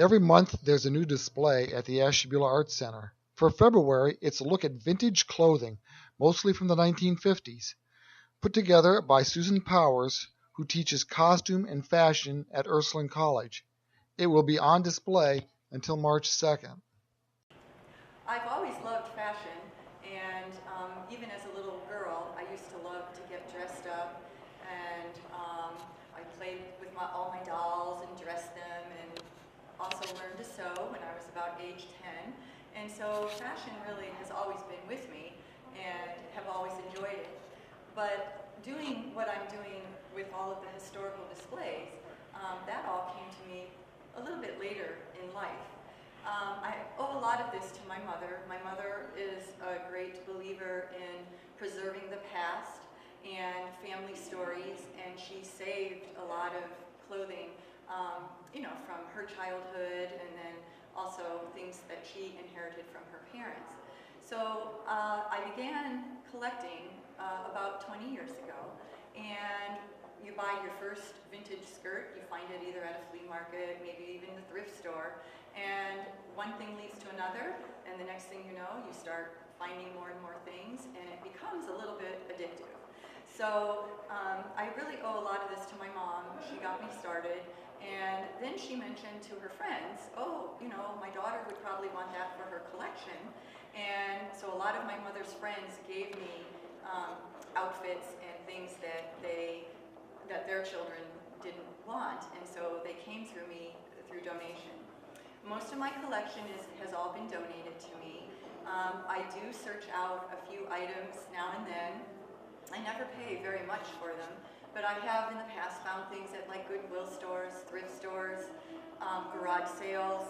Every month there's a new display at the Ashtabula Arts Center. For February, it's a look at vintage clothing, mostly from the 1950s, put together by Susan Powers, who teaches costume and fashion at Ursuline College. It will be on display until March 2nd. I've always loved fashion, and even as a little girl, I used to love to get dressed up, and I played with all my dolls and dressed them, and also learned to sew when I was about age 10. And so fashion really has always been with me, and have always enjoyed it. But doing what I'm doing with all of the historical displays, that all came to me a little bit later in life. I owe a lot of this to my mother. My mother is a great believer in preserving the past and family stories, and she saved a lot of clothing, from her childhood, and then also things that she inherited from her parents. So I began collecting about 20 years ago, and you buy your first vintage skirt, you find it either at a flea market, maybe even the thrift store, and one thing leads to another, and the next thing you know, you start finding more and more things, and it becomes a little bit addictive. So I really owe a lot of this to my mom. She got me started, and then she mentioned to her friends, oh, my daughter would probably want that for her collection. And so a lot of my mother's friends gave me outfits and things that their children didn't want, and so they came through me through donation. Most of my collection has all been donated to me. I do search out a few items now and then. I never pay very much for them, but I have in the past found things at like Goodwill stores, thrift stores, garage sales,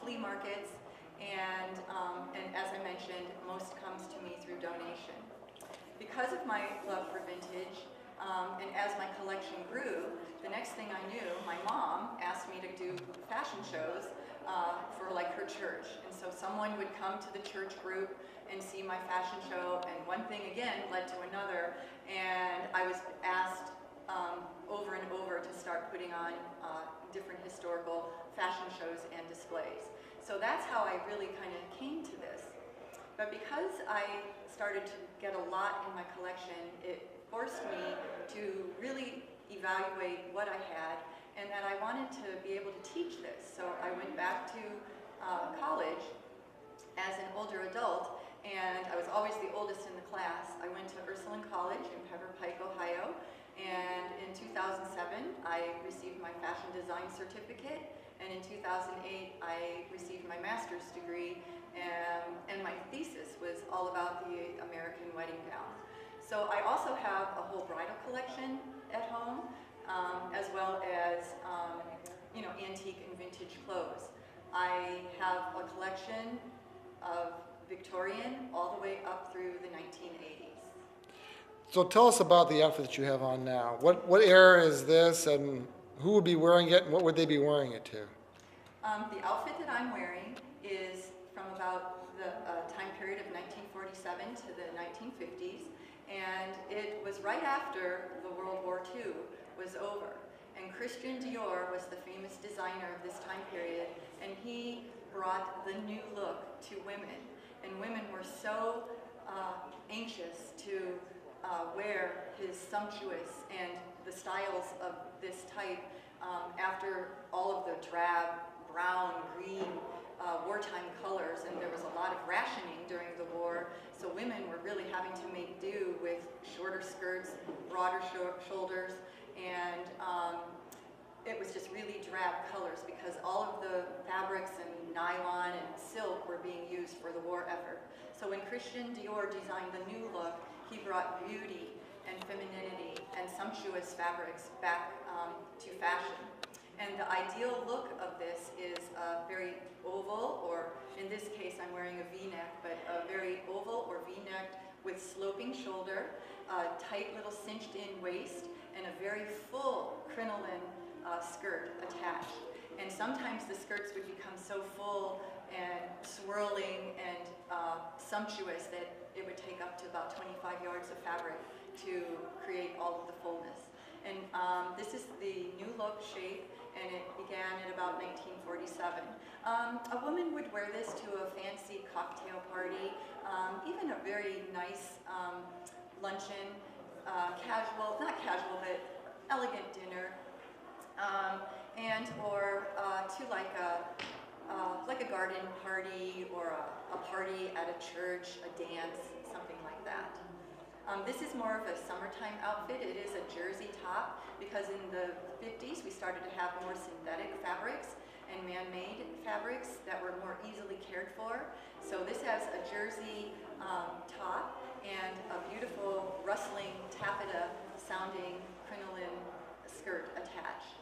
flea markets, and as I mentioned, most comes to me through donation. Because of my love for vintage, and as my collection grew, the next thing I knew, my mom asked me to do fashion shows for like her church. And so someone would come to the church group and see my fashion show, and one thing again led to another, and I was asked over and over to start putting on different historical fashion shows and displays. So that's how I really kind of came to this. But because I started to get a lot in my collection, it forced me to really evaluate what I had, and that I wanted to be able to teach this. So I went back to college as an older adult, and I was always the oldest in the class. I went to Ursuline College in Pembroke Pike, Ohio, and in 2007 I received my fashion design certificate, and in 2008 I received my master's degree, and my thesis was all about the American wedding gown. So I also have a whole bridal collection at home, as well as antique and vintage clothes. I have a collection of Victorian all the way up through the 1980s. So tell us about the outfit that you have on now. What era is this, and who would be wearing it, and what would they be wearing it to? The outfit that I'm wearing is from about the time period of 1947 to the 1950s, and it was right after the World War II was over. And Christian Dior was the famous designer of this time period, and he brought the new look to women. And women were so anxious to wear his sumptuous and the styles of this type after all of the drab, brown, green, wartime colors, and there was a lot of rationing during the war, so women were really having to make do with shorter skirts, broader shoulders, and it was just really drab colors because all of the fabrics and nylon and silk were being used for the war effort. So when Christian Dior designed the new look, he brought beauty and femininity and sumptuous fabrics back to fashion. And the ideal look of this is a very oval, or in this case I'm wearing a V-neck, but a very oval or V-neck with sloping shoulder, a tight little cinched in waist, and a very full crinoline skirt attached. And sometimes the skirts would become so full and swirling and sumptuous that it would take up to about 25 yards of fabric to create all of the fullness. And this is the new look shape, and it began at about 1947. A woman would wear this to a fancy cocktail party, even a very nice luncheon, not casual, but elegant dinner, and or to like a garden party or a party at a church, a dance, something like that. This is more of a summertime outfit. It is a jersey top because in the 50s we started to have more synthetic fabrics and man-made fabrics that were more easily cared for. So this has a jersey top and a beautiful rustling taffeta sounding crinoline skirt attached.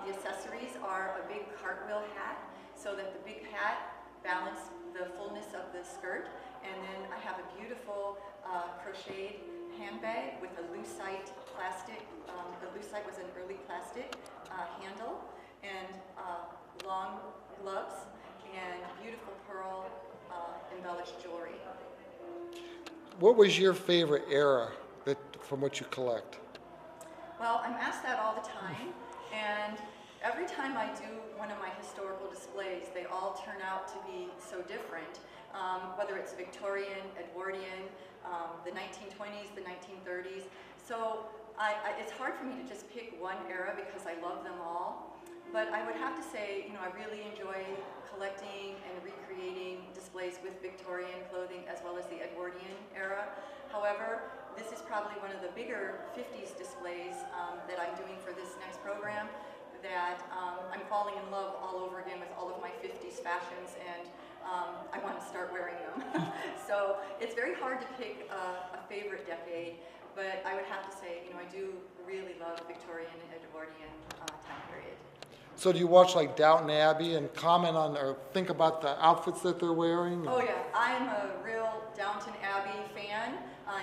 The accessories are a big cartwheel hat so that the big hat balanced the fullness of the skirt, and then I have a beautiful crocheted handbag with a lucite plastic, the lucite was an early plastic handle, and long gloves and beautiful pearl embellished jewelry. What was your favorite era from what you collect? Well, I'm asked that all the time, and every time I do one of my historical displays, they all turn out to be so different, whether it's Victorian, Edwardian, the 1920s, the 1930s. So it's hard for me to just pick one era because I love them all. But I would have to say, I really enjoy collecting and recreating displays with Victorian clothing as well as the Edwardian era. However, this is probably one of the bigger 50s displays that I'm doing for this next program, that I'm falling in love all over again with all of my 50s fashions, and I want to start wearing them. So it's very hard to pick a favorite decade, but I would have to say, I do really love Victorian and Edwardian time period. So do you watch like Downton Abbey and comment on or think about the outfits that they're wearing? Oh yeah, I'm a real Downton Abbey fan.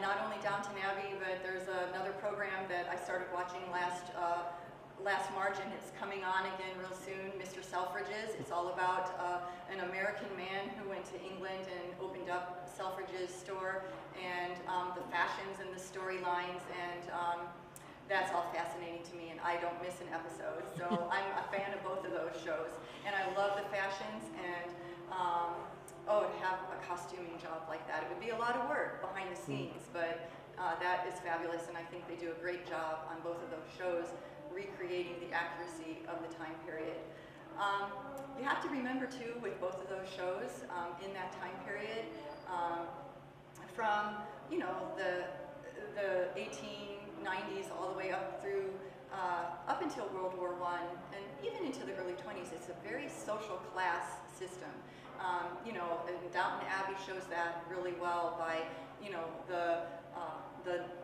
Not only Downton Abbey, but there's another program that I started watching last March, and it's coming on again real soon, Mr. Selfridge's. It's all about an American man who went to England and opened up Selfridge's store, and the fashions and the storylines, and that's all fascinating to me, and I don't miss an episode. So I'm a fan of both of those shows, and I love the fashions, and to have a costuming job like that, it would be a lot of work behind the scenes, but that is fabulous, and I think they do a great job on both of those shows, recreating the accuracy of the time period. You have to remember too, with both of those shows, in that time period, from the 1890s all the way up through up until World War I, and even into the early 20s, it's a very social class system. And Downton Abbey shows that really well by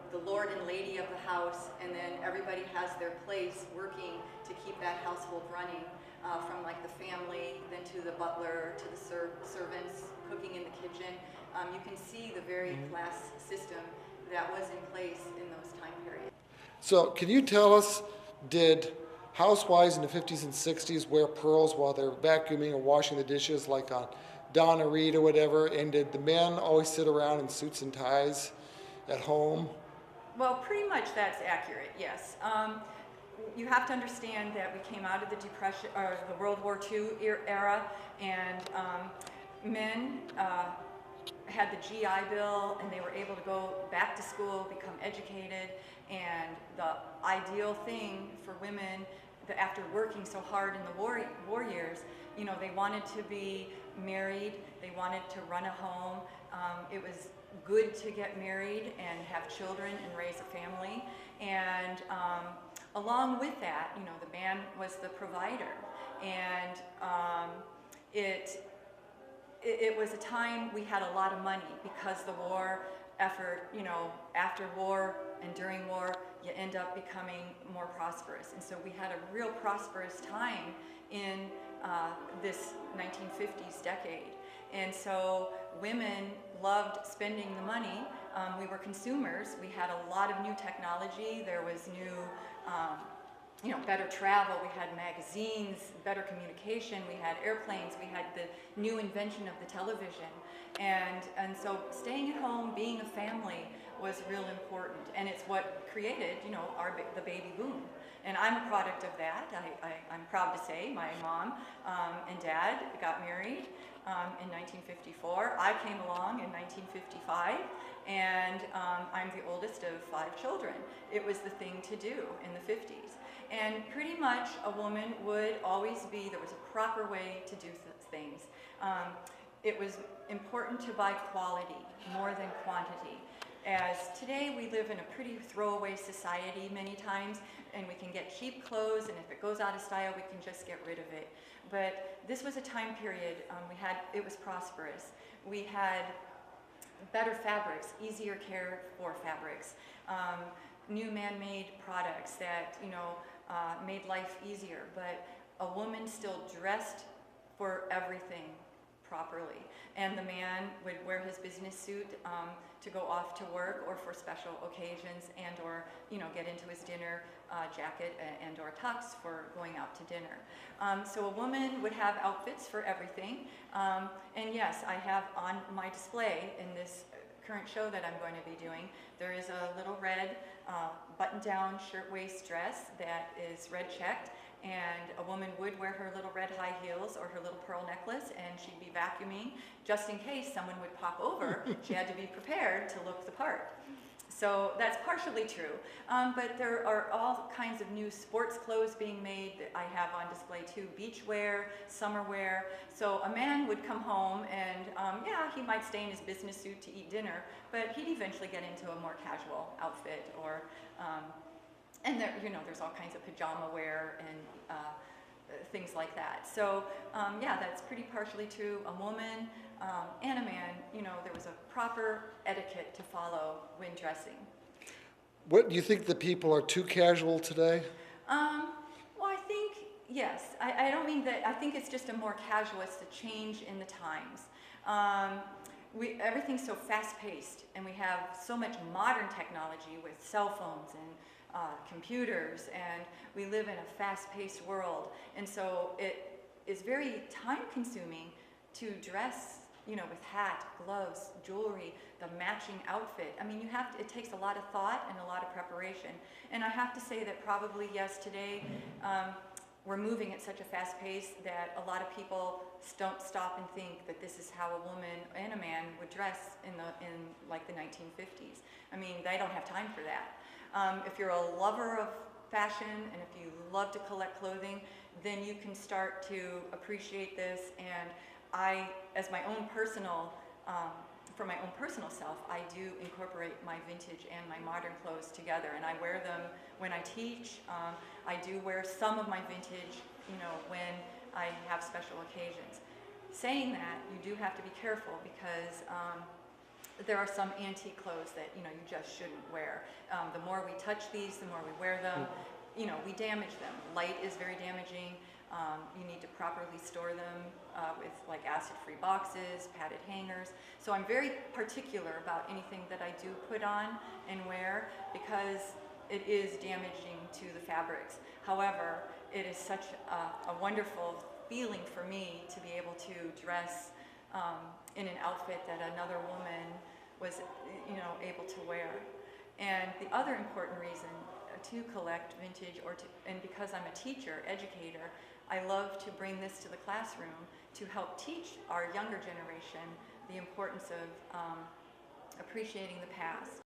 the lord and lady of the house, and then everybody has their place working to keep that household running, from like the family, then to the butler, to the servants cooking in the kitchen. You can see the very class system that was in place in those time periods. So can you tell us, did housewives in the 50s and 60s wear pearls while they're vacuuming or washing the dishes, like on Donna Reed or whatever? And did the men always sit around in suits and ties at home? Well, pretty much that's accurate, yes. You have to understand that we came out of the Depression, or the World War II era, and men had the GI Bill, and they were able to go back to school, become educated, and the ideal thing for women, after working so hard in the war years, they wanted to be married, they wanted to run a home. It was good to get married and have children and raise a family, and along with that, the man was the provider, and it was a time we had a lot of money because the war effort, after war and during war, you end up becoming more prosperous. And so we had a real prosperous time in this 1950s decade. And so women loved spending the money. We were consumers. We had a lot of new technology. There was new better travel, we had magazines, better communication, we had airplanes, we had the new invention of the television. And so staying at home, being a family was real important. And it's what created, the baby boom. And I'm a product of that. I'm proud to say my mom and dad got married in 1954. I came along in 1955, and I'm the oldest of 5 children. It was the thing to do in the 50s. And pretty much a woman would always be, there was a proper way to do things. It was important to buy quality more than quantity. As today we live in a pretty throwaway society many times, and we can get cheap clothes, and if it goes out of style, we can just get rid of it. But this was a time period it was prosperous. We had better fabrics, easier care for fabrics, new man-made products that made life easier. But a woman still dressed for everything properly, and the man would wear his business suit to go off to work or for special occasions, and or get into his dinner jacket and or tux for going out to dinner. So a woman would have outfits for everything, and yes, I have on my display in this current show that I'm going to be doing, there is a little red button-down shirtwaist dress that is red checked, and a woman would wear her little red high heels or her little pearl necklace, and she'd be vacuuming just in case someone would pop over. She had to be prepared to look the part. So that's partially true, but there are all kinds of new sports clothes being made that I have on display too, beach wear, summer wear. So a man would come home and yeah, he might stay in his business suit to eat dinner, but he'd eventually get into a more casual outfit, or and there, there's all kinds of pajama wear and things like that. So yeah, that's pretty partially true. A woman and a man, there was a proper etiquette to follow when dressing. What do you think, the people are too casual today? Well, I think, yes. I don't mean that. I think it's just a more casual, it's a change in the times. Everything's so fast-paced, and we have so much modern technology with cell phones and computers, and we live in a fast-paced world, and so it is very time-consuming to dress, with hat, gloves, jewelry, the matching outfit. I mean, it takes a lot of thought and a lot of preparation, and I have to say that probably, yes, today we're moving at such a fast pace that a lot of people don't stop and think that this is how a woman and a man would dress in like the 1950s. I mean, they don't have time for that. If you're a lover of fashion and if you love to collect clothing, then you can start to appreciate this. And I, as my own personal, for my own personal self, I do incorporate my vintage and my modern clothes together, and I wear them when I teach. I do wear some of my vintage, when I have special occasions. Saying that, you do have to be careful because there are some antique clothes that you just shouldn't wear. The more we touch these, the more we wear them, we damage them. Light is very damaging. You need to properly store them with like acid-free boxes, padded hangers. So I'm very particular about anything that I do put on and wear because it is damaging to the fabrics. However, it is such a wonderful feeling for me to be able to dress in an outfit that another woman was, able to wear. And the other important reason to collect vintage, and because I'm a teacher, educator, I love to bring this to the classroom to help teach our younger generation the importance of appreciating the past.